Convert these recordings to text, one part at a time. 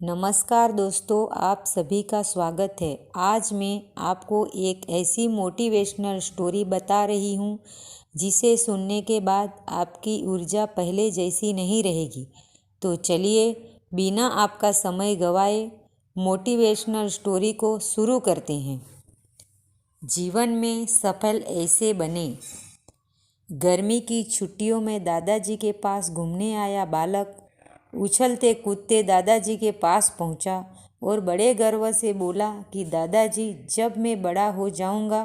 नमस्कार दोस्तों, आप सभी का स्वागत है। आज मैं आपको एक ऐसी मोटिवेशनल स्टोरी बता रही हूँ जिसे सुनने के बाद आपकी ऊर्जा पहले जैसी नहीं रहेगी। तो चलिए बिना आपका समय गवाए मोटिवेशनल स्टोरी को शुरू करते हैं। जीवन में सफल ऐसे बने। गर्मी की छुट्टियों में दादाजी के पास घूमने आया बालक उछलते कूदते दादाजी के पास पहुंचा और बड़े गर्व से बोला कि दादाजी, जब मैं बड़ा हो जाऊंगा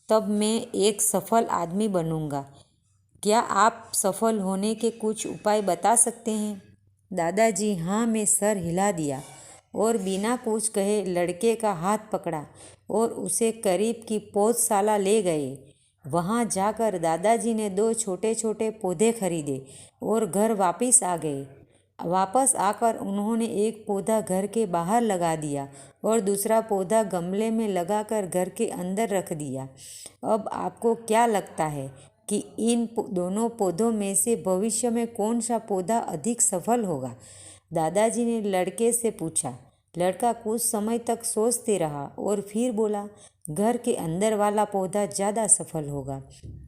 तब मैं एक सफल आदमी बनूंगा। क्या आप सफल होने के कुछ उपाय बता सकते हैं? दादाजी हाँ में सर हिला दिया और बिना कुछ कहे लड़के का हाथ पकड़ा और उसे करीब की पौधशाला ले गए। वहाँ जाकर दादाजी ने 2 छोटे छोटे पौधे खरीदे और घर वापस आ गए। वापस आकर उन्होंने एक पौधा घर के बाहर लगा दिया और दूसरा पौधा गमले में लगाकर घर के अंदर रख दिया। अब आपको क्या लगता है कि इन दोनों पौधों में से भविष्य में कौन सा पौधा अधिक सफल होगा? दादाजी ने लड़के से पूछा। लड़का कुछ समय तक सोचते रहा और फिर बोला, घर के अंदर वाला पौधा ज़्यादा सफल होगा,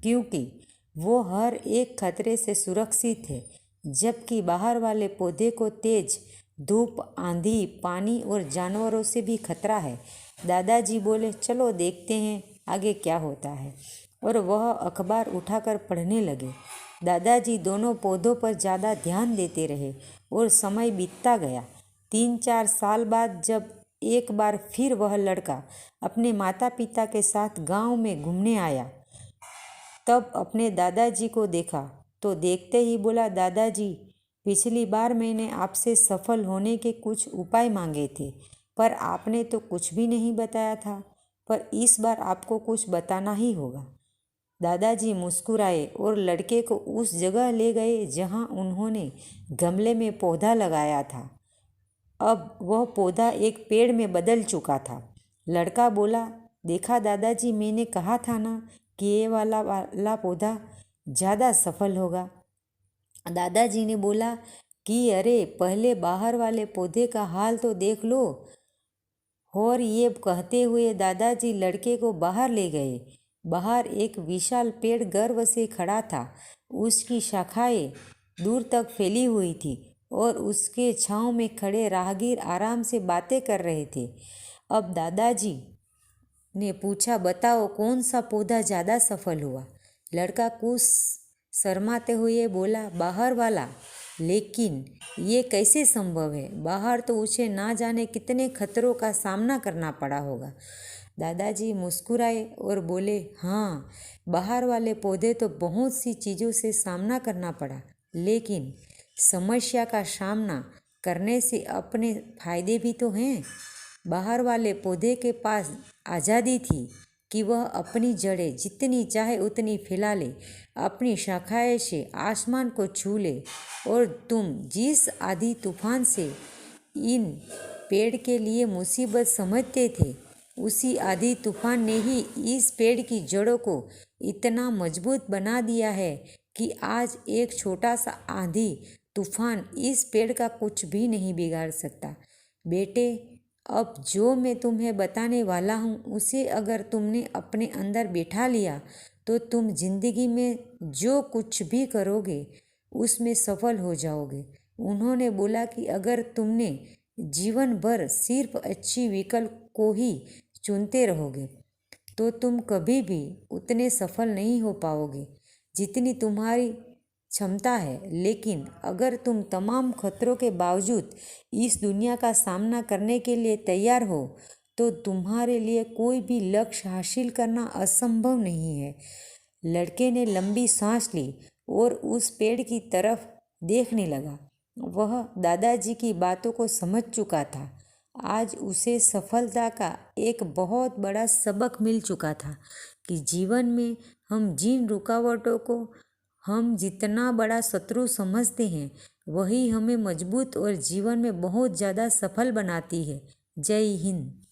क्योंकि वो हर एक खतरे से सुरक्षित है, जबकि बाहर वाले पौधे को तेज धूप, आंधी, पानी और जानवरों से भी खतरा है। दादाजी बोले, चलो देखते हैं आगे क्या होता है। और वह अखबार उठाकर पढ़ने लगे। दादाजी दोनों पौधों पर ज़्यादा ध्यान देते रहे और समय बीतता गया। 3-4 साल बाद जब एक बार फिर वह लड़का अपने माता पिता के साथ गांव में घूमने आया, तब अपने दादाजी को देखा तो देखते ही बोला, दादाजी, पिछली बार मैंने आपसे सफल होने के कुछ उपाय मांगे थे, पर आपने तो कुछ भी नहीं बताया था, पर इस बार आपको कुछ बताना ही होगा। दादाजी मुस्कुराए और लड़के को उस जगह ले गए जहां उन्होंने गमले में पौधा लगाया था। अब वह पौधा एक पेड़ में बदल चुका था। लड़का बोला, देखा दादाजी, मैंने कहा था ना कि ये वाला पौधा ज़्यादा सफल होगा। दादाजी ने बोला कि अरे, पहले बाहर वाले पौधे का हाल तो देख लो। और ये कहते हुए दादाजी लड़के को बाहर ले गए। बाहर एक विशाल पेड़ गर्व से खड़ा था। उसकी शाखाएं दूर तक फैली हुई थी और उसके छांव में खड़े राहगीर आराम से बातें कर रहे थे। अब दादाजी ने पूछा, बताओ कौन सा पौधा ज़्यादा सफल हुआ? लड़का कुछ शर्माते हुए बोला, बाहर वाला। लेकिन ये कैसे संभव है? बाहर तो उसे ना जाने कितने खतरों का सामना करना पड़ा होगा। दादाजी मुस्कुराए और बोले, हाँ, बाहर वाले पौधे तो बहुत सी चीज़ों से सामना करना पड़ा, लेकिन समस्या का सामना करने से अपने फायदे भी तो हैं। बाहर वाले पौधे के पास आज़ादी थी कि वह अपनी जड़ें जितनी चाहे उतनी फैला ले, अपनी शाखाएं से आसमान को छू ले। और तुम जिस आंधी तूफान से इन पेड़ के लिए मुसीबत समझते थे, उसी आंधी तूफान ने ही इस पेड़ की जड़ों को इतना मजबूत बना दिया है कि आज एक छोटा सा आंधी तूफान इस पेड़ का कुछ भी नहीं बिगाड़ सकता। बेटे, अब जो मैं तुम्हें बताने वाला हूँ, उसे अगर तुमने अपने अंदर बैठा लिया तो तुम जिंदगी में जो कुछ भी करोगे उसमें सफल हो जाओगे। उन्होंने बोला कि अगर तुमने जीवन भर सिर्फ अच्छी विकल्प को ही चुनते रहोगे तो तुम कभी भी उतने सफल नहीं हो पाओगे जितनी तुम्हारी क्षमता है। लेकिन अगर तुम तमाम खतरों के बावजूद इस दुनिया का सामना करने के लिए तैयार हो तो तुम्हारे लिए कोई भी लक्ष्य हासिल करना असंभव नहीं है। लड़के ने लंबी सांस ली और उस पेड़ की तरफ देखने लगा। वह दादाजी की बातों को समझ चुका था। आज उसे सफलता का एक बहुत बड़ा सबक मिल चुका था कि जीवन में हम जिन रुकावटों को हम जितना बड़ा शत्रु समझते हैं, वही हमें मजबूत और जीवन में बहुत ज़्यादा सफल बनाती है। जय हिंद।